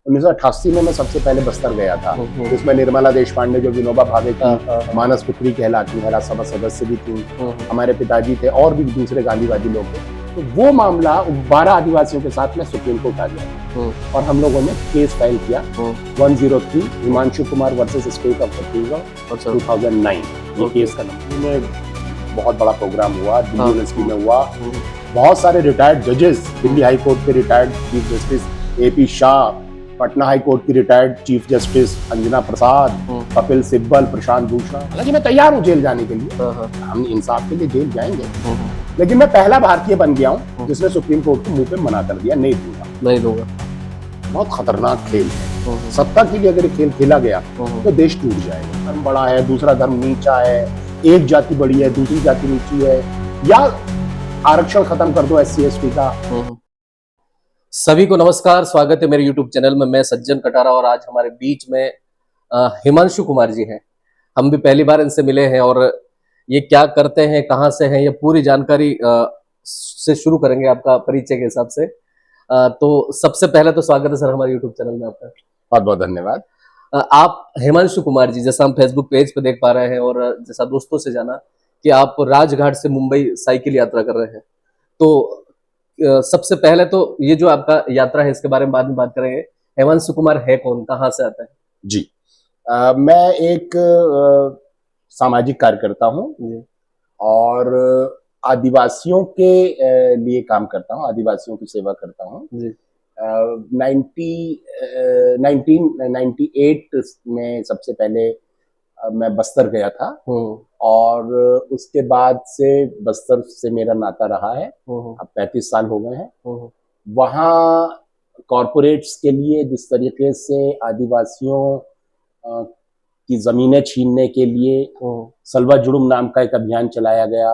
1988 में मैं सबसे पहले बस्तर गया था, जिसमें निर्मला देशपांडे जो विनोबा भावे की मानस पुत्री कहलाती है, राज्यसभा सदस्य भी थी, हमारे पिताजी थे और भी दूसरे गांधीवादी लोग थे। तो वो मामला 12 आदिवासियों के साथ में सुप्रीम कोर्ट आ गया और हम लोगों ने केस फाइल किया 103 Himanshu Kumar versus state of Chhattisgarh 2009। ये केस का नंबर में बहुत बड़ा प्रोग्राम हुआ, दिल्ली यूनिवर्सिटी में हुआ। बहुत सारे रिटायर्ड जजेस, दिल्ली हाई कोर्ट के retired chief justice AP Shah, Patna high court की रिटायर्ड चीफ जस्टिस अंजना प्रसाद, कपिल सिब्बल, प्रशांत भूषण। हालांकि मैं तैयार हूँ जेल जाने के लिए, हम इंसाफ के लिए जेल जाएंगे, लेकिन मैं पहला भारतीय बन गया हूँ जिसने सुप्रीम कोर्ट को मुंह पे मना कर दिया, नहीं दूंगा। बहुत खतरनाक खेल है, सत्ता के लिए अगर खेल खेला गया तो देश टूट जाएगा। धर्म बड़ा है, दूसरा धर्म नीचा है, एक जाति बड़ी है, दूसरी जाति नीची है, या आरक्षण खत्म कर दो SC ST का। सभी को नमस्कार, स्वागत है मेरे YouTube चैनल में। मैं सज्जन कटारा और आज हमारे बीच में हिमांशु कुमार जी हैं। हम भी पहली बार इनसे मिले हैं और ये क्या करते हैं, कहाँ से हैं, ये पूरी जानकारी से शुरू करेंगे आपका परिचय के हिसाब से। तो सबसे पहले तो स्वागत है सर हमारे YouTube चैनल में आपका। बहुत बहुत धन्यवाद। आप हिमांशु कुमार जी, जैसा हम फेसबुक पेज पे देख पा रहे हैं और जैसा दोस्तों से जाना कि आप राजघाट से मुंबई साइकिल यात्रा कर रहे हैं, तो सबसे पहले तो ये जो आपका यात्रा है इसके बारे में बाद में बात करेंगे। हिमांशु कुमार है कौन, कहाँ से आता है? जी, मैं एक सामाजिक कार्यकर्ता हूँ और आदिवासियों के लिए काम करता हूँ, आदिवासियों की सेवा करता हूँ। 1998 में सबसे पहले मैं बस्तर गया था और उसके बाद से बस्तर से मेरा नाता रहा है। अब 35 साल हो गए हैं। वहाँ कॉरपोरेट्स के लिए जिस तरीके से आदिवासियों की जमीनें छीनने के लिए सलवा जुड़ुम नाम का एक अभियान चलाया गया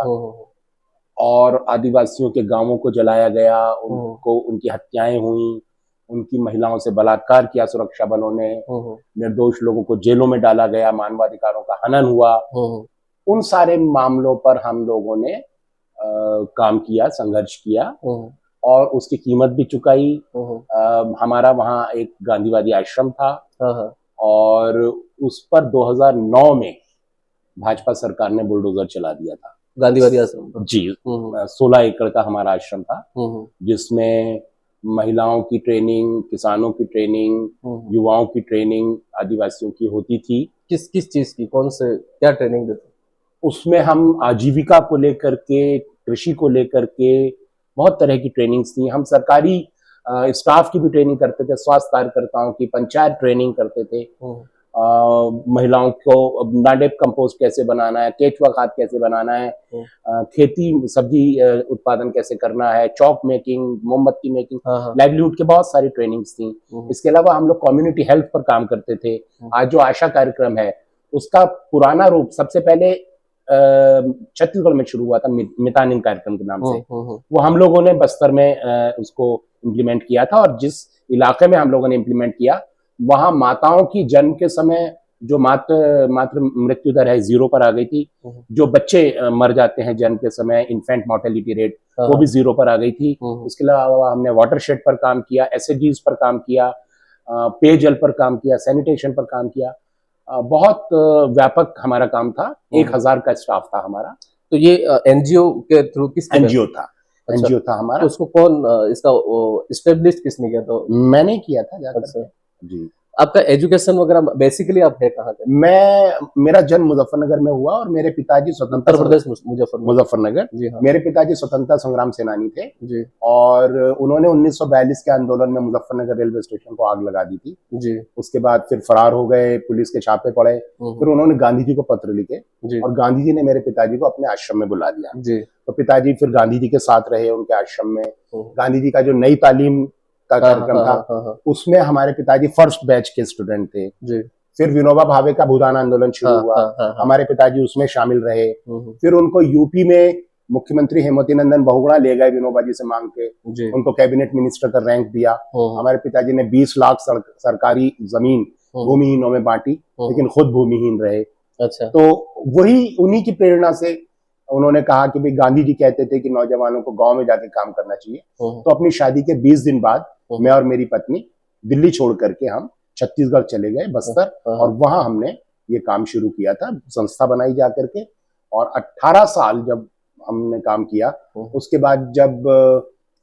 और आदिवासियों के गांवों को जलाया गया, उनको उनकी हत्याएं हुई, उनकी महिलाओं से बलात्कार किया सुरक्षा बलों ने, निर्दोष लोगों को जेलों में डाला गया, मानवाधिकारों का हनन हुआ। उन सारे मामलों पर हम लोगों ने काम किया, संघर्ष किया और उसकी कीमत भी चुकाई। हमारा वहाँ एक गांधीवादी आश्रम था और उस पर 2009 में भाजपा सरकार ने बुलडोजर चला दिया था। गांधीवादी आश्रम जी, 16 एकड़ का हमारा आश्रम था, जिसमें महिलाओं की ट्रेनिंग, किसानों की ट्रेनिंग, युवाओं की ट्रेनिंग आदिवासियों की होती थी। किस चीज की, कौन से, क्या ट्रेनिंग देते? उसमें हम आजीविका को लेकर के, कृषि को लेकर के बहुत तरह की ट्रेनिंग्स थी। हम सरकारी स्टाफ की भी ट्रेनिंग करते थे, स्वास्थ्य कार्यकर्ताओं की, पंचायत ट्रेनिंग करते थे। महिलाओं को नाडेप कंपोस्ट कैसे बनाना है, केचुआ खाद कैसे बनाना है, खेती सब्जी उत्पादन कैसे करना है, चौक मेकिंग, मोमबत्ती मेकिंग, लाइवलीहुड के बहुत सारी ट्रेनिंग्स थी। इसके अलावा हम लोग कम्युनिटी हेल्थ पर काम करते थे। आज जो आशा कार्यक्रम है उसका पुराना रूप सबसे पहले छत्तीसगढ़ में शुरू हुआ था मितानिन कार्यक्रम के नाम से। वो हम लोगों ने बस्तर में उसको इम्प्लीमेंट किया था और जिस इलाके में हम लोगों ने इम्प्लीमेंट किया वहां माताओं की जन्म के समय जो मातृ मृत्यु दर है 0 पर आ गई थी। जो बच्चे मर जाते हैं जन्म के समय, इन्फेंट मोर्टेलिटी रेट, वो भी 0 पर आ गई थी। उसके अलावा हमने वाटरशेड पर काम किया, SHGs पर काम किया, पेयजल पर काम किया, सैनिटेशन पर काम किया। बहुत व्यापक हमारा काम था। 1000 का स्टाफ था हमारा। तो ये NGO के थ्रू? किस NGO था? अच्छा, NGO था हमारा। तो उसको कौन इसका एस्टेब्लिश किसने किया? तो मैंने किया था जाकर। जी। आपका एजुकेशन वगैरह बेसिकली आप है कहाँ के? मेरा जन्म मुजफ्फरनगर में हुआ और मेरे पिताजी स्वतंत्रता, उत्तर प्रदेश मुजफ्फरनगर। जी हाँ। मेरे पिताजी स्वतंत्रता संग्राम सेनानी थे जी। और उन्होंने 1942 के आंदोलन में मुजफ्फरनगर रेलवे स्टेशन को आग लगा दी थी जी। उसके बाद फिर फरार हो गए, पुलिस के छापे पड़े। फिर उन्होंने गांधी जी को पत्र लिखे और गांधी जी ने मेरे पिताजी को अपने आश्रम में बुला लिया जी। तो पिताजी फिर गांधी जी के साथ रहे उनके आश्रम में। गांधी जी का जो नई तालीम का कार्यक्रम था उसमें हमारे पिताजी फर्स्ट बैच के स्टूडेंट थे जी। फिर विनोबा भावे का भूदान आंदोलन शुरू हुआ, हमारे पिताजी उसमें शामिल रहे। फिर उनको यूपी में मुख्यमंत्री हेमवती नंदन बहुगुणा ले गए विनोबा जी से मांग के, उनको कैबिनेट मिनिस्टर का रैंक दिया। हमारे पिताजी ने 20 लाख सरकारी जमीन भूमिहीनों में बांटी, लेकिन खुद भूमिहीन रहे। अच्छा। तो वही उन्हीं की प्रेरणा से उन्होंने कहा कि भाई गांधी जी कहते थे कि नौजवानों को गांव में जाके काम करना चाहिए। तो अपनी शादी के 20 दिन बाद मैं और मेरी पत्नी दिल्ली छोड़ करके हम छत्तीसगढ़ चले गए, बस्तर, और वहां हमने ये काम शुरू किया था, संस्था बनाई जा करके। और 18 साल जब हमने काम किया, उसके बाद जब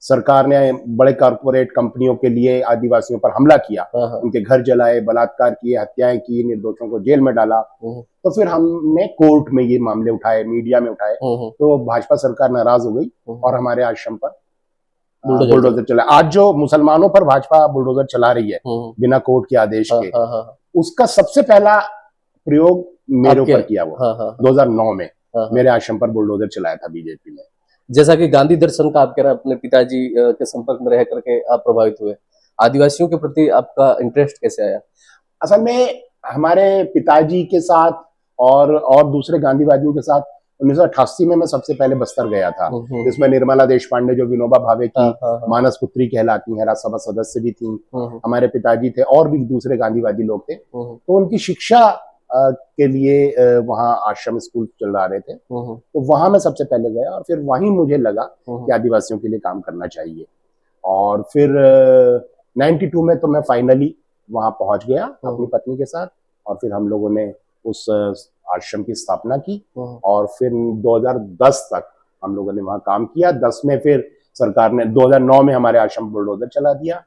सरकार ने बड़े कॉर्पोरेट कंपनियों के लिए आदिवासियों पर हमला किया, उनके घर जलाए, बलात्कार किए, हत्याएं की, निर्दोषों को जेल में डाला, तो फिर हमने कोर्ट में ये मामले उठाए, मीडिया में उठाए, तो भाजपा सरकार नाराज हो गई और हमारे आश्रम पर बुलडोजर चला। आज जो मुसलमानों पर भाजपा बुलडोजर चला रही है बिना कोर्ट के आदेश के, उसका सबसे पहला प्रयोग मेरे ऊपर किया वो 2009 में मेरे आश्रम पर बुलडोजर चलाया था बीजेपी ने। जैसा कि गांधी दर्शन का आप कह रहे हैं, अपने पिताजी के संपर्क में रह करके आप प्रभावित हुए, आदिवासियों के प्रति आपका इंटरेस्ट कैसे आया? असल में हमारे पिताजी के साथ और दूसरे गांधीवादियों के साथ 1988 में मैं सबसे पहले बस्तर गया था, जिसमें निर्मला देश पांडे जो विनोबा भावे की मानस पुत्री कहलाती हैं, राज्यसभा सदस्य भी थी, हमारे पिताजी थे, और भी दूसरे गांधीवादी लोग थे। तो उनकी शिक्षा के लिए वहाँ आश्रम स्कूल चल रहे थे, तो वहां मैं सबसे पहले गया और फिर वहीं मुझे लगा कि आदिवासियों के लिए काम करना चाहिए। और फिर 92 में तो मैं फाइनली वहां पहुंच गया अपनी पत्नी के साथ, और फिर हम लोगों ने उस आश्रम की स्थापना की, और फिर 2010 तक हम लोगों ने वहां काम किया। 10 में फिर सरकार ने 2009 में हमारे आश्रम बुलडोजर चला दिया,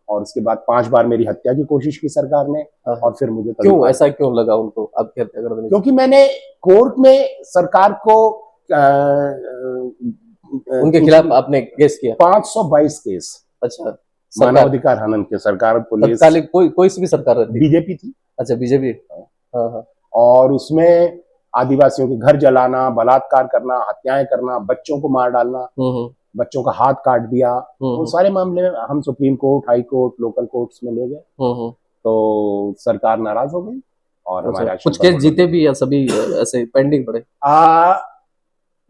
और उसके बाद 5 बार मेरी हत्या की कोशिश की सरकार ने। और फिर मुझे क्यों ऐसा क्यों लगा उनको आपकी हत्या करने? क्योंकि मैंने कोर्ट में सरकार को उनके खिलाफ आपने केस किया 522 केस। अच्छा, मानवाधिकार हनन के, सरकार, पुलिस, कोई सी भी सरकार रहती? बीजेपी थी। अच्छा, बीजेपी। और उसमें आदिवासियों के घर जलाना, बलात्कार करना, हत्याएं करना, बच्चों को मार डालना, बच्चों का हाथ काट दिया, वो सारे मामले में हम supreme court, high court, local courts में ले गए, तो सरकार नाराज हो गई और हमारे कुछ केस जीते भी या सभी ऐसे पेंडिंग पड़े?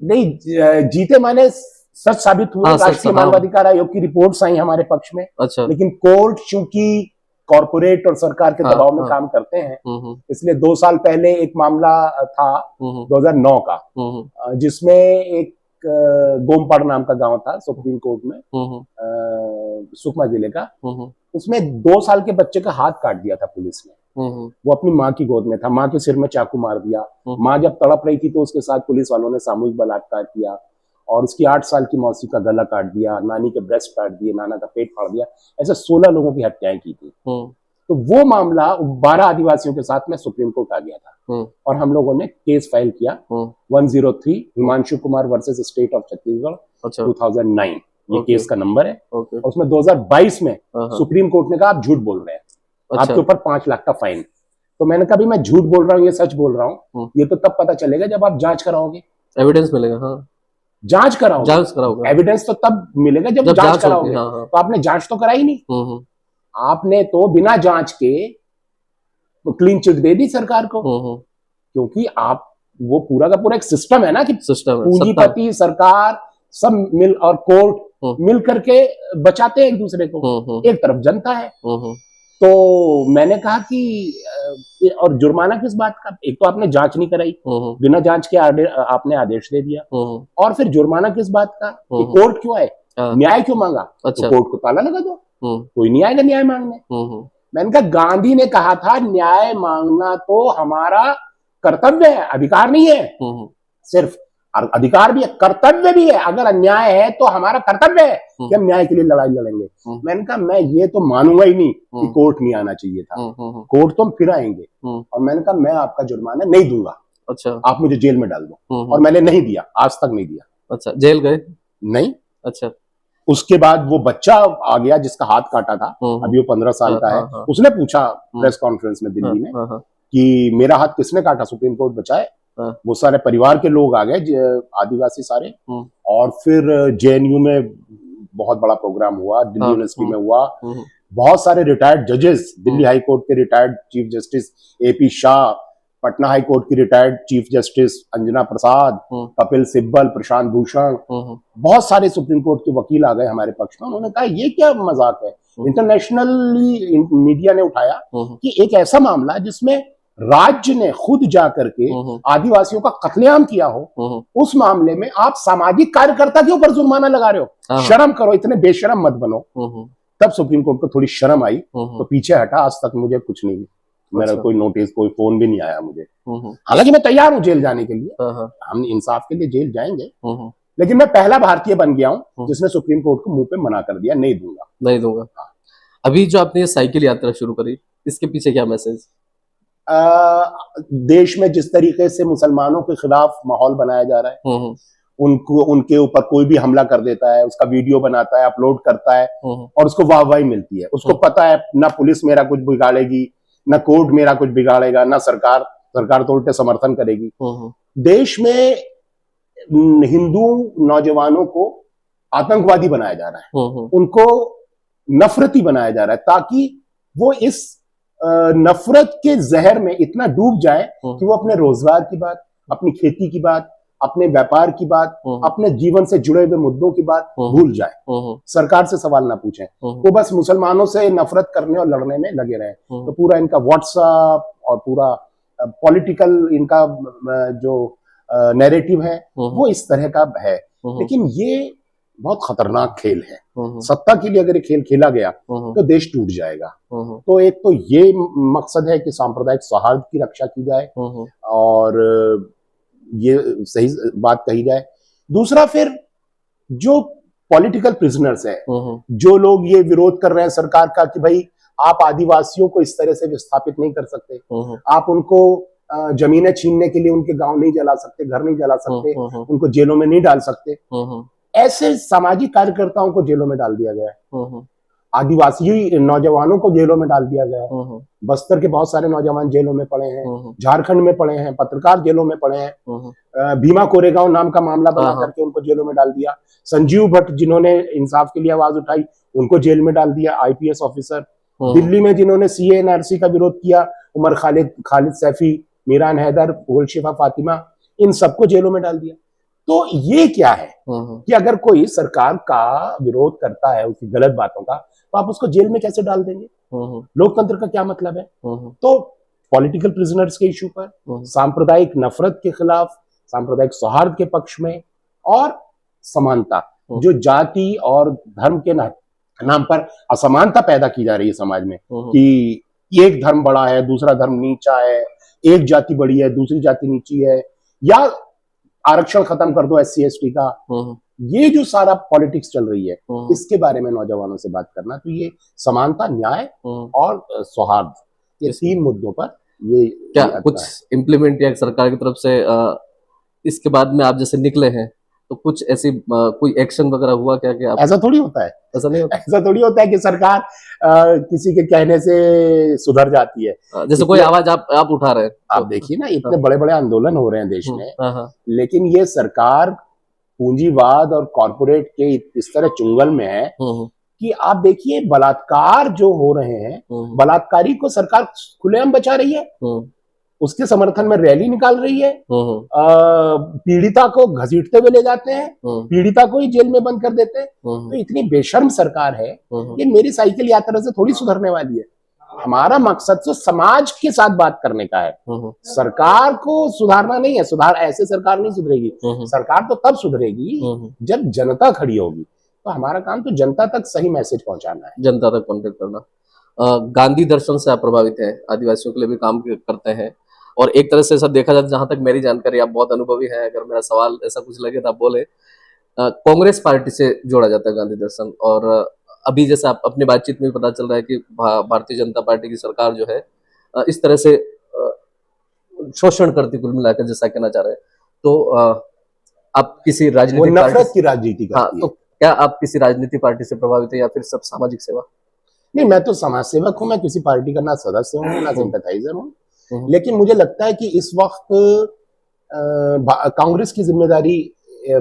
नहीं जीते, माने सच साबित हुए। राष्ट्रीय मानवाधिकार आयोग की रिपोर्ट्स आई हमारे पक्ष में। अच्छा। लेकिन कोर्ट चूंकि कॉर्पोरेट और सरकार के दबाव में काम करते हैं, इसलिए 2 साल पहले एक मामला था 2009 का, जिसमें एक गोमपाड़ नाम का गांव था सुप्रीम कोर्ट में, सुकमा जिले का, उसमें 2 साल के बच्चे का हाथ काट दिया था पुलिस ने। वो अपनी माँ की गोद में था, माँ के सिर में चाकू मार दिया। माँ जब तड़प रही थी तो उसके साथ पुलिस वालों ने सामूहिक बलात्कार किया, और उसकी 8 साल की मौसी का गला काट दिया, नानी के ब्रेस्ट काट दिए, नाना का पेट फाड़ दिया, ऐसे 16 लोगों की हत्याएं की थी। तो वो मामला 12 आदिवासियों के साथ में सुप्रीम कोर्ट आ गया था, और हम लोगों ने केस फाइल किया 103 Himanshu Kumar versus state of Chhattisgarh 2009, ये केस का नंबर है। और उसमें 2022 में सुप्रीम कोर्ट ने कहा आप झूठ बोल रहे हैं, आपके ऊपर 5 लाख का फाइन। तो मैंने कहा भी मैं झूठ बोल रहा हूँ, ये सच बोल रहा हूँ, ये तो तब पता चलेगा जब आप जांच कराओगे, एविडेंस मिलेगा। जांच कराओगे, एविडेंस तो तब मिलेगा जब जांच कराओगे। तो आपने जांच तो कराई नहीं, आपने तो बिना जांच के तो क्लीन चिट दे दी सरकार को, क्योंकि आप वो पूरा का पूरा एक सिस्टम है ना, कि पूंजीपति, सरकार सब मिल और कोर्ट मिल करके बचाते हैं एक दूसरे को, एक तरफ जनता है। तो मैंने कहा कि और जुर्माना किस बात का, एक तो आपने जांच नहीं कराई, बिना जांच के आपने आदेश दे दिया, और फिर जुर्माना किस बात का, कि कोर्ट क्यों आए, न्याय क्यों मांगा, तो कोर्ट को ताला लगा दो, कोई नहीं आएगा न्याय मांगने। मैंने कहा गांधी ने कहा था न्याय मांगना तो हमारा कर्तव्य है, अधिकार नहीं है, सिर्फ अधिकार भी है, कर्तव्य भी है। अगर अन्याय है तो हमारा कर्तव्य है कि हम न्याय के लिए लड़ाई लड़ेंगे। मैंने कहा मैं ये तो मानूंगा ही नहीं कि कोर्ट नहीं आना चाहिए था, कोर्ट तो हम फिर आएंगे। और मैंने कहा मैं आपका जुर्माना नहीं दूंगा, अच्छा आप मुझे जेल में डाल दो, और मैंने नहीं दिया, आज तक नहीं दिया। अच्छा, जेल गए? नहीं। अच्छा। उसके बाद वो बच्चा आ गया जिसका हाथ काटा था, अभी वो 15 साल का है, उसने पूछा प्रेस कॉन्फ्रेंस में दिल्ली में कि मेरा हाथ किसने काटा, सुप्रीम कोर्ट बचाए। वो सारे परिवार के लोग आ गए, आदिवासी सारे, और फिर जेएनयू में बहुत बड़ा प्रोग्राम हुआ, दिल्ली यूनिवर्सिटी में हुआ, बहुत सारे रिटायर्ड जजेस, दिल्ली हाई कोर्ट के retired chief justice AP Shah, Patna high court की रिटायर्ड चीफ जस्टिस अंजना प्रसाद, कपिल सिब्बल, प्रशांत भूषण, बहुत सारे सुप्रीम कोर्ट के वकील आ गए हमारे पक्ष में। उन्होंने कहा ये क्या मजाक है, इंटरनेशनली मीडिया ने उठाया कि एक ऐसा मामला जिसमें राज्य ने खुद जाकर के आदिवासियों का कत्लेआम किया हो, उस मामले में आप सामाजिक कार्यकर्ता के ऊपर जुर्माना लगा रहे हो, शर्म करो, इतने बेशरम मत बनो। तब सुप्रीम कोर्ट को थोड़ी शर्म आई तो पीछे हटा। आज तक मुझे कुछ नहीं, मेरा अच्छा। कोई नोटिस, कोई फोन भी नहीं आया मुझे। हालांकि मैं तैयार हूँ जेल जाने के लिए, हम इंसाफ के लिए जेल जाएंगे, लेकिन मैं पहला भारतीय बन गया हूँ जिसने सुप्रीम कोर्ट को मुंह पे मना कर दिया, नहीं दूंगा, नहीं दूंगा। अभी जो आपने ये साइकिल यात्रा शुरू करी, इसके पीछे क्या मैसेज? देश में जिस तरीके से मुसलमानों के खिलाफ माहौल बनाया जा रहा है, उनको, उनके ऊपर कोई भी हमला कर देता है, उसका वीडियो बनाता है, अपलोड करता है और उसको वाहवाही मिलती है। उसको पता है ना पुलिस मेरा कुछ बिगाड़ेगी, ना कोर्ट मेरा कुछ बिगाड़ेगा, ना सरकार तो उल्टे समर्थन करेगी। देश में हिंदू नौजवानों को आतंकवादी बनाया जा रहा है, उनको नफरती बनाया जा रहा है, ताकि वो इस नफरत के जहर में इतना डूब जाए कि वो अपने रोजगार की बात, अपनी खेती की बात, अपने व्यापार की बात, अपने जीवन से जुड़े हुए मुद्दों की बात भूल जाए, सरकार से सवाल ना पूछें, वो बस मुसलमानों से नफरत करने और लड़ने में लगे रहे। तो पूरा इनका व्हाट्सएप और पूरा पॉलिटिकल इनका जो नैरेटिव है वो इस तरह का है। लेकिन ये बहुत खतरनाक खेल है। सत्ता के लिए अगर ये खेल खेला गया तो देश टूट जाएगा। तो एक तो ये मकसद है कि सांप्रदायिक सौहार्द की रक्षा की जाए और ये सही बात कही जाए। दूसरा, फिर जो पॉलिटिकल प्रिजनर्स हैं, जो लोग ये विरोध कर रहे हैं सरकार का कि भाई आप आदिवासियों को इस तरह से विस्थापित नहीं कर सकते, आप उनको जमीनें छीनने के लिए उनके गांव नहीं जला सकते, घर नहीं जला सकते, उनको जेलों में नहीं डाल सकते, ऐसे सामाजिक कार्यकर्ताओं को जेलों में डाल दिया गया है। आदिवासी नौजवानों को जेलों में डाल दिया गया है। बस्तर के बहुत सारे नौजवान जेलों में पड़े हैं, झारखंड में पड़े हैं, पत्रकार जेलों में पड़े हैं। भीमा कोरेगांव नाम का मामला बना करके उनको जेलों में डाल दिया। संजीव भट्ट जिन्होंने इंसाफ के लिए आवाज उठाई, उनको जेल में डाल दिया, आईपीएस ऑफिसर। दिल्ली में जिन्होंने सीए एनआरसी का विरोध किया, उमर खालिद सैफी, मीरान हैदर, गुलशिफा फातिमा, इन सबको जेलों में डाल दिया। तो ये क्या है कि अगर कोई सरकार का विरोध करता है उसकी गलत बातों का, तो आप उसको जेल में कैसे डाल देंगे? लोकतंत्र का क्या मतलब है? तो पॉलिटिकल प्रिजनर्स के इशू पर, सांप्रदायिक नफरत के खिलाफ, सांप्रदायिक सौहार्द के पक्ष में, और समानता, जो जाति और धर्म के नाम पर असमानता पैदा की जा रही है समाज में कि एक धर्म बड़ा है, दूसरा धर्म नीचा है, एक जाति बड़ी है, दूसरी जाति नीची है, या आरक्षण खत्म कर दो SC ST का, ये जो सारा पॉलिटिक्स चल रही है, इसके बारे में नौजवानों से बात करना। तो ये समानता, न्याय और सौहार्द, ये 3 मुद्दों पर ये क्या कुछ इम्प्लीमेंट या सरकार की तरफ से इसके बाद में आप जैसे निकले हैं तो कुछ ऐसी कोई एक्शन वगैरह हुआ क्या? कि आप... ऐसा थोड़ी होता है, ऐसा नहीं होता, ऐसा थोड़ी होता है कि सरकार किसी के कहने से सुधर जाती है। जैसे कोई आवाज आप उठा रहे हैं, आप देखिए ना, इतने बड़े बड़े आंदोलन हो रहे हैं देश में, लेकिन ये सरकार पूंजीवाद और कॉर्पोरेट के इस तरह चुंगल में है कि आप देखिए बलात्कार जो हो रहे हैं, बलात्कारी को सरकार खुलेआम बचा रही है, उसके समर्थन में रैली निकाल रही है, पीड़िता को घसीटते हुए ले जाते हैं, पीड़िता को ही जेल में बंद कर देते हैं। तो इतनी बेशर्म सरकार है, ये मेरी साइकिल यात्रा से थोड़ी सुधरने वाली है। हमारा मकसद तो समाज के साथ बात करने का है, सरकार को सुधारना नहीं है। सुधार ऐसे सरकार नहीं सुधरेगी, सरकार तो तब सुधरेगी जब जनता खड़ी होगी। तो हमारा काम तो जनता तक सही मैसेज पहुंचाना है, जनता तक कॉन्टेक्ट करना। गांधी दर्शन से आप प्रभावित हैं, आदिवासियों के लिए भी काम करते हैं, और एक तरह से ऐसा देखा जाए, जहां तक मेरी जानकारी, आप बहुत अनुभवी हैं, अगर मेरा सवाल ऐसा कुछ लगे तो आप बोले। कांग्रेस पार्टी से जोड़ा जाता है गांधी दर्शन, और अभी जैसा आप अपनी बातचीत में पता चल रहा है कि भारतीय जनता पार्टी की सरकार जो है इस तरह से शोषण करती, कुल मिलाकर जैसा कहना चाह रहे हैं। तो आप किसी राजनीतिक नफरत की राजनीति करती है। तो क्या आप किसी राजनीतिक पार्टी से प्रभावित है, या फिर सब सामाजिक सेवा? नहीं, मैं तो समाज सेवक हूं, मैं किसी पार्टी का ना सदस्य हूं ना सिंपैथाइजर हूं। लेकिन मुझे लगता है कि इस वक्त कांग्रेस की जिम्मेदारी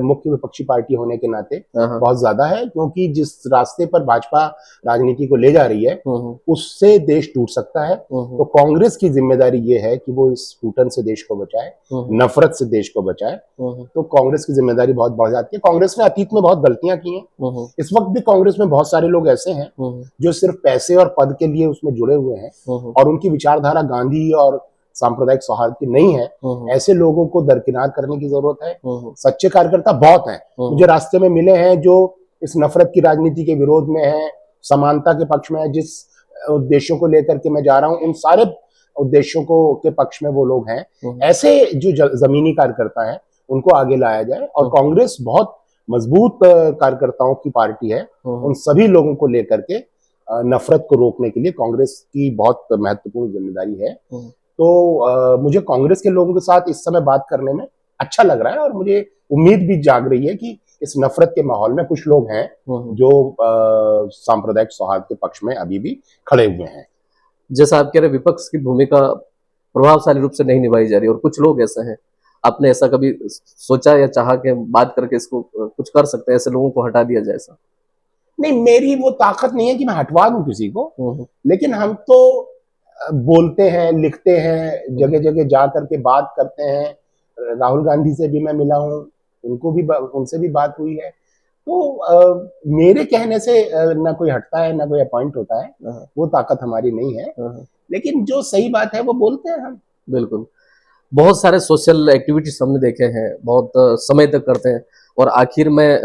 मुख्य विपक्षी पार्टी होने के नाते बहुत ज्यादा है, क्योंकि जिस रास्ते पर भाजपा राजनीति को ले जा रही है उससे देश टूट सकता है। तो कांग्रेस की जिम्मेदारी ये है कि वो इस टूटन से देश को बचाए, नफरत से देश को बचाए। तो कांग्रेस की जिम्मेदारी बहुत बढ़ जाती है। कांग्रेस ने अतीत में बहुत गलतियां की हैं, इस वक्त भी कांग्रेस में बहुत सारे लोग ऐसे हैं जो सिर्फ पैसे और पद के लिए उसमें जुड़े हुए हैं, और उनकी विचारधारा गांधी और सांप्रदायिक सौहार्द की नहीं है। ऐसे लोगों को दरकिनार करने की जरूरत है। सच्चे कार्यकर्ता बहुत हैं, मुझे रास्ते में मिले हैं जो इस नफरत की राजनीति के विरोध में हैं, समानता के पक्ष में है, जिस उद्देश्यों को लेकर के मैं जा रहा हूं उन सारे उद्देश्यों को के पक्ष में वो लोग हैं। ऐसे जो जमीनी कार्यकर्ता हैं उनको आगे लाया जाए, और कांग्रेस बहुत मजबूत कार्यकर्ताओं की पार्टी है। उन सभी लोगों को लेकर के नफरत को रोकने के लिए कांग्रेस की बहुत महत्वपूर्ण जिम्मेदारी है। तो मुझे कांग्रेस के लोगों के साथ इस समय बात करने में अच्छा लग रहा है, और मुझे उम्मीद भी जाग रही है कि इस नफरत के माहौल में कुछ लोग हैं जो सांप्रदायिक सौहार्द के पक्ष में अभी भी खड़े हुए हैं। जैसा आप कह रहे विपक्ष की भूमिका प्रभावशाली रूप से नहीं निभाई जा रही, और कुछ लोग ऐसे हैं, आपने ऐसा कभी सोचा या चाहा कि बात करके इसको कुछ कर सकते हैं, ऐसे लोगों को हटा दिया जाए? ऐसा नहीं, मेरी वो ताकत नहीं है कि मैं हटवा दूं किसी को, लेकिन हम तो बोलते हैं, लिखते हैं, जगह जगह जा करके बात करते हैं। राहुल गांधी से भी मैं मिला हूं, उनसे भी बात हुई है। तो मेरे कहने से ना कोई हटता है ना कोई अपॉइंट होता है, वो ताकत हमारी नहीं है। लेकिन जो सही बात है वो बोलते हैं हम। बिल्कुल, बहुत सारे सोशल एक्टिविटीज हमने देखे हैं, बहुत समय तक करते हैं, और आखिर में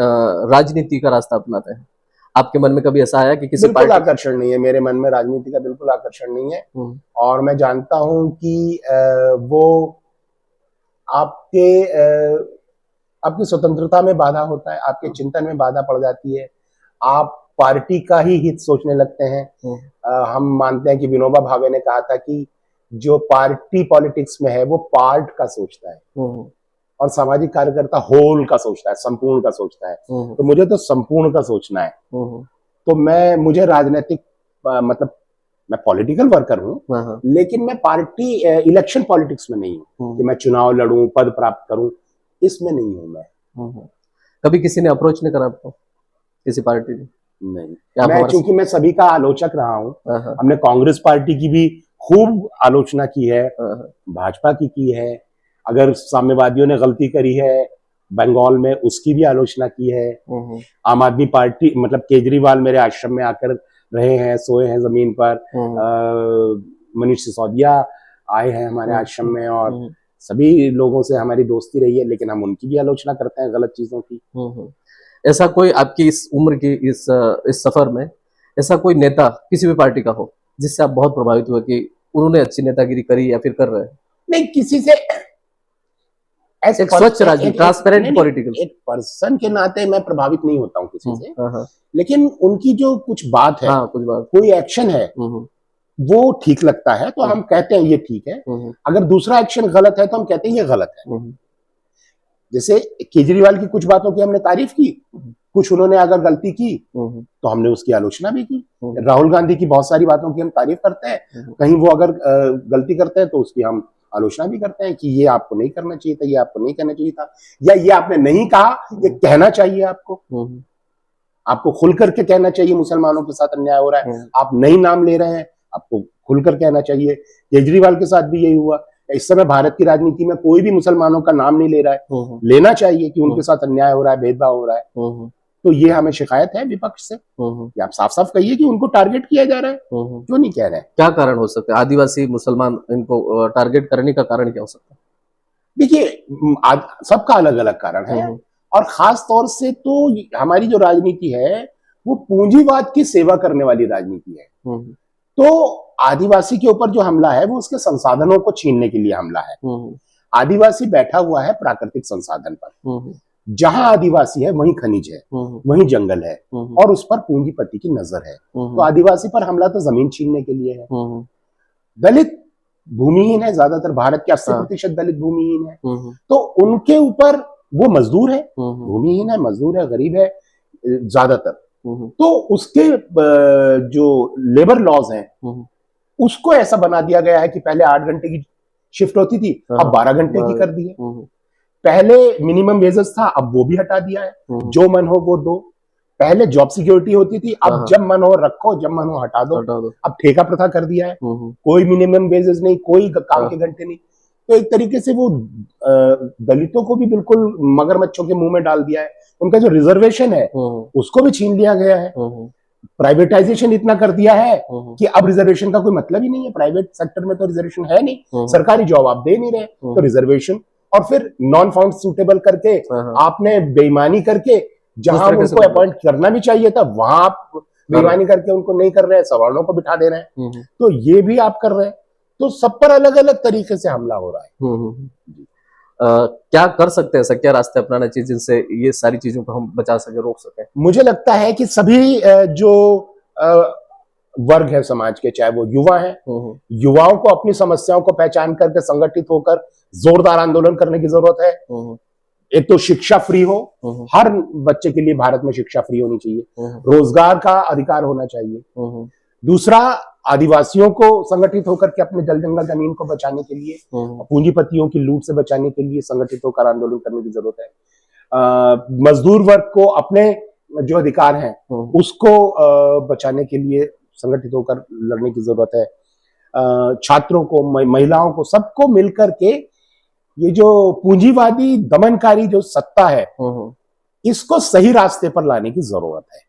राजनीति का रास्ता अपनाते हैं। आपके मन में कभी ऐसा आया कि किसी बिल्कुल आकर्षण नहीं है मेरे मन में, राजनीति का बिल्कुल आकर्षण नहीं है। और मैं जानता हूं कि वो आपकी स्वतंत्रता में बाधा होता है, आपके चिंतन में बाधा पड़ जाती है, आप पार्टी का ही हित सोचने लगते हैं। हम मानते हैं कि विनोबा भावे ने कहा था कि जो पार्टी पॉलिटिक्स में है वो पार्ट का सोचता है, और सामाजिक कार्यकर्ता होल का सोचता है, संपूर्ण का सोचता है। तो मुझे तो संपूर्ण का सोचना है। तो मुझे राजनीतिक मतलब मैं पॉलिटिकल वर्कर हूँ, लेकिन मैं पार्टी इलेक्शन पॉलिटिक्स में नहीं हूँ कि मैं चुनाव लड़ूं, पद प्राप्त करूं, इसमें नहीं हूं मैं। कभी किसी ने अप्रोच नहीं करा आपको, किसी पार्टी ने? नहीं, चूंकि मैं सभी का आलोचक रहा हूँ। हमने कांग्रेस पार्टी की भी खूब आलोचना की है, भाजपा की है, अगर साम्यवादियों ने गलती करी है बंगाल में उसकी भी आलोचना की है। आम आदमी पार्टी मतलब केजरीवाल मेरे आश्रम में आकर रहे हैं, सोए हैं जमीन पर। मनीष सिसोदिया आए हैं हमारे आश्रम में, और सभी लोगों से हमारी दोस्ती रही है, लेकिन हम उनकी भी आलोचना करते हैं गलत चीजों की। ऐसा कोई आपकी इस उम्र की इस सफर में ऐसा कोई नेता किसी भी पार्टी का हो जिससे आप बहुत प्रभावित हुए कि उन्होंने अच्छी नेतागिरी करी या फिर कर रहे हैं? नहीं, किसी से एक स्वच्छ राजनीति, ट्रांसपेरेंट पॉलिटिकल एक पर्सन के नाते मैं प्रभावित नहीं होता हूँ किसी से, लेकिन उनकी जो कुछ बात है, कोई एक्शन है वो ठीक लगता है तो हम कहते हैं ये ठीक है। अगर दूसरा एक्शन गलत है तो हम कहते हैं ये गलत है। जैसे केजरीवाल की कुछ बातों की हमने तारीफ की, कुछ उन्होंने अगर गलती की तो हमने उसकी आलोचना भी की। राहुल गांधी की बहुत सारी बातों की हम तारीफ करते हैं, कहीं वो अगर गलती करते हैं तो उसकी हम आलोचना भी करते हैं कि ये आपको नहीं करना चाहिए था, ये आपको नहीं कहना चाहिए था, या ये आपने नहीं कहा, ये कहना चाहिए आपको खुल करके कहना चाहिए मुसलमानों के साथ अन्याय हो रहा है, आप नहीं नाम ले रहे हैं, आपको खुलकर कहना चाहिए। केजरीवाल के साथ भी यही हुआ। इस समय भारत की राजनीति में कोई भी मुसलमानों का नाम नहीं ले रहा है, लेना चाहिए कि उनके साथ अन्याय हो रहा है, भेदभाव हो रहा है। तो ये हमें शिकायत है विपक्ष से कि आप साफ साफ कहिए कि उनको टारगेट किया जा रहा है, क्यों नहीं कह रहे हैं? क्या कारण हो सकता है? आदिवासी मुसलमान इनको टारगेट करने का कारण क्या हो सकता है? देखिए, सबका अलग अलग कारण है, और खास तौर से तो हमारी जो राजनीति है वो पूंजीवाद की सेवा करने वाली राजनीति है। तो आदिवासी के ऊपर जो हमला है वो उसके संसाधनों को छीनने के लिए हमला है। आदिवासी बैठा हुआ है प्राकृतिक संसाधन पर, जहां आदिवासी है वहीं खनिज है, वहीं जंगल है, और उस पर पूंजीपति की नजर है। तो आदिवासी पर हमला तो जमीन छीनने के लिए है। दलित भूमिहीन है, ज्यादातर भारत के 80% दलित भूमिहीन है, तो उनके ऊपर वो मजदूर है, भूमिहीन है, मजदूर है, गरीब है ज्यादातर, तो उसके जो लेबर लॉज हैं उसको ऐसा बना दिया गया है कि पहले 8 घंटे की शिफ्ट होती थी, अब 12 घंटे की कर दी है। पहले मिनिमम वेजेस था, अब वो भी हटा दिया है, जो मन हो वो दो। पहले जॉब सिक्योरिटी होती थी, अब जब मन हो रखो, जब मन हो हटा दो। अब ठेका प्रथा कर दिया है, कोई मिनिमम वेजेस नहीं, कोई काम के घंटे नहीं। तो एक तरीके से वो दलितों को भी बिल्कुल मगरमच्छों के मुंह में डाल दिया है। उनका जो रिजर्वेशन है उसको भी छीन लिया गया है। प्राइवेटाइजेशन इतना कर दिया है कि अब रिजर्वेशन का कोई मतलब ही नहीं है। प्राइवेट सेक्टर में तो रिजर्वेशन है नहीं, सरकारी जॉब आप दे नहीं रहे, तो रिजर्वेशन, और फिर नॉन फाउंड सूटेबल करके आपने बेईमानी करके जहां उनको अपॉइंट करना भी चाहिए था वहां आप बेईमानी करके उनको नहीं कर रहे हैं, सवर्णों को बिठा दे रहे हैं, हम्म, तो ये भी आप कर रहे हैं। तो सब पर अलग अलग तरीके से हमला हो रहा है। क्या कर सकते हैं, ऐसा क्या रास्ते अपनाना चाहिए जिनसे ये सारी चीजों को हम बचा सके, रोक सके? मुझे लगता है कि सभी जो वर्ग है समाज के, चाहे वो युवा है, युवाओं को अपनी समस्याओं को पहचान करके संगठित होकर जोरदार आंदोलन करने की जरूरत है। एक तो शिक्षा फ्री हो, हर बच्चे के लिए भारत में शिक्षा फ्री होनी चाहिए, रोजगार का अधिकार होना चाहिए। दूसरा, आदिवासियों को संगठित होकर के अपने जल जंगल जमीन को बचाने के लिए, पूंजीपतियों की लूट से बचाने के लिए संगठित होकर आंदोलन करने की जरूरत है। मजदूर वर्ग को अपने जो अधिकार हैं उसको बचाने के लिए संगठित होकर लड़ने की जरूरत है। छात्रों को, महिलाओं को, सबको मिलकर के ये जो पूंजीवादी दमनकारी जो सत्ता है इसको सही रास्ते पर लाने की जरूरत है।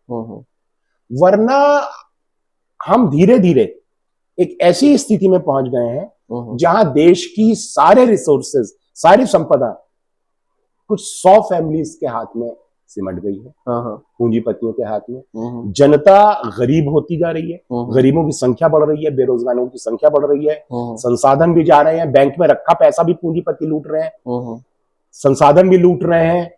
वरना हम धीरे धीरे एक ऐसी स्थिति में पहुंच गए हैं जहां देश की सारे रिसोर्सेज, सारी संपदा कुछ 100 फैमिलीज के हाथ में सिमट गई है, पूंजीपतियों के हाथ में। जनता गरीब होती जा रही है, गरीबों की संख्या बढ़ रही है, बेरोजगारों की संख्या बढ़ रही है, संसाधन भी जा रहे हैं, बैंक में रखा पैसा भी पूंजीपति लूट रहे हैं, संसाधन भी लूट रहे हैं,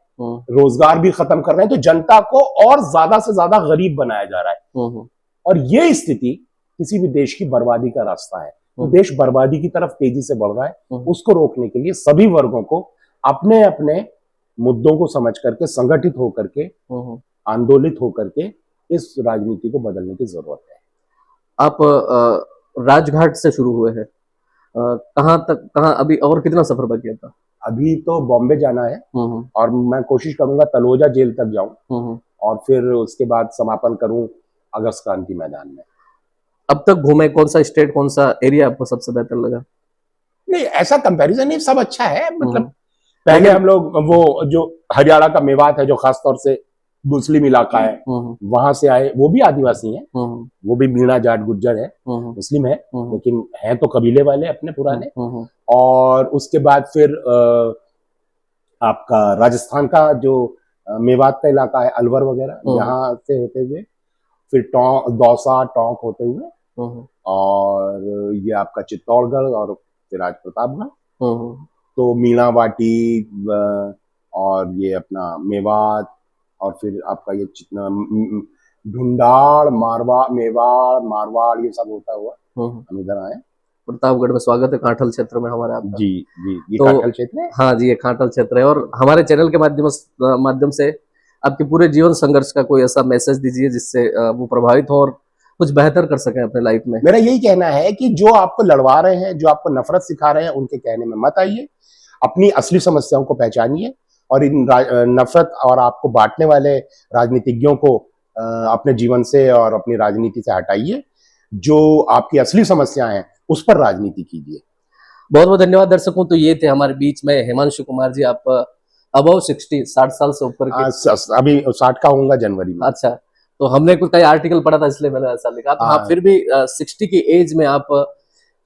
रोजगार भी खत्म कर रहे हैं। तो जनता को और ज्यादा से ज्यादा गरीब बनाया जा रहा है, और ये स्थिति किसी भी देश की बर्बादी का रास्ता है। तो देश बर्बादी की तरफ तेजी से बढ़ रहा है। उसको रोकने के लिए सभी वर्गों को अपने अपने मुद्दों को समझ करके, संगठित होकर के, आंदोलित होकर के इस राजनीति को बदलने की जरूरत है। आप राजघाट से शुरू हुए हैं, कहाँ अभी और कितना सफर बाकी था? अभी तो बॉम्बे जाना है, और मैं कोशिश करूंगा तलोजा जेल तक जाऊं, और फिर उसके बाद समापन करूं अगस्त क्रांति मैदान में। अब तक घूमे, कौन सा स्टेट, कौन सा एरिया आपको सबसे बेहतर लगा? नहीं, ऐसा कंपैरिजन नहीं, सब अच्छा है। मतलब पहले हम लोग वो जो हरियाणा का मेवात है, जो खासतौर से मुस्लिम इलाका है, वहां से आए, वो भी आदिवासी हैं, वो भी मीणा जाट गुज्जर है, मुस्लिम है, लेकिन हैं तो कबीले वाले अपने पुराने। और उसके बाद फिर आपका राजस्थान का जो मेवात का इलाका है, अलवर वगैरह, यहाँ से होते हुए फिर दौसा, टोंक होते हुए, और ये आपका चित्तौड़गढ़, और फिर आज प्रतापगढ़। तो मीनावाटी, और ये अपना मेवात, और फिर आपका ये ढूंढाड़, मेवाड़, मारवाड़, ये सब होता हुआ हम इधर आए। प्रतापगढ़ में स्वागत है, कांठल क्षेत्र में हमारे आपका। जी जी, ये तो कांठल क्षेत्र है। हाँ जी, ये कांठल क्षेत्र है। और हमारे चैनल के माध्यम से आपके पूरे जीवन संघर्ष का कोई ऐसा मैसेज दीजिए जिससे वो प्रभावित हो और कुछ बेहतर कर सकें अपने लाइफ में। मेरा यही कहना है कि जो आपको लड़वा रहे हैं, जो आपको नफरत सिखा रहे हैं, उनके कहने में मत आइए। अपनी असली समस्याओं को पहचानिए, और इन नफरत और आपको बांटने वाले राजनीतिज्ञों को अपने जीवन से और अपनी राजनीति से हटाइए। जो आपकी असली समस्याएं हैं उस पर राजनीति कीजिए। बहुत बहुत धन्यवाद दर्शकों। तो ये थे हमारे बीच में हिमांशु कुमार जी। आप अबव 60, 60 साल से ऊपर के? अभी 60 का होऊंगा जनवरी में। अच्छा, तो हमने कुछ कई आर्टिकल पढ़ा था इसलिए मैंने ऐसा लिखा। तो हाँ, फिर भी 60 की एज में आप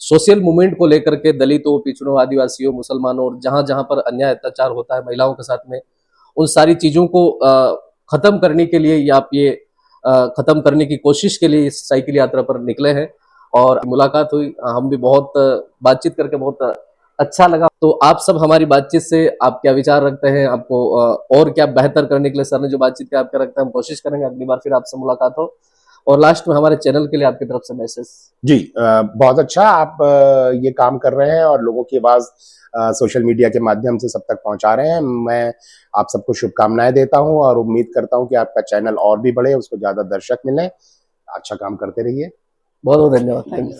सोशल मूवमेंट को लेकर के, दलितों, पिछड़ों, आदिवासियों, मुसलमानों, और जहां जहां पर अन्याय अत्याचार होता है महिलाओं के साथ में, उन सारी चीजों को खत्म करने के लिए, या आप ये खत्म करने की कोशिश के लिए इस साइकिल यात्रा पर निकले हैं। और मुलाकात हुई, हम भी बहुत बातचीत करके बहुत अच्छा लगा। तो आप सब हमारी बातचीत से आप क्या विचार रखते हैं, आपको और क्या बेहतर करने के लिए सर ने जो बातचीत किया, आप क्या रखते हैं? हम कोशिश करेंगे अगली बार फिर आपसे मुलाकात हो। और लास्ट में हमारे चैनल के लिए आपकी तरफ से मैसेज। जी, बहुत अच्छा आप ये काम कर रहे हैं और लोगों की आवाज सोशल मीडिया के माध्यम से सब तक पहुंचा रहे हैं। मैं आप सबको शुभकामनाएं देता हूं और उम्मीद करता हूं कि आपका चैनल और भी बढ़े, उसको ज्यादा दर्शक मिले। अच्छा काम करते रहिए। बहुत बहुत धन्यवाद। Thank you.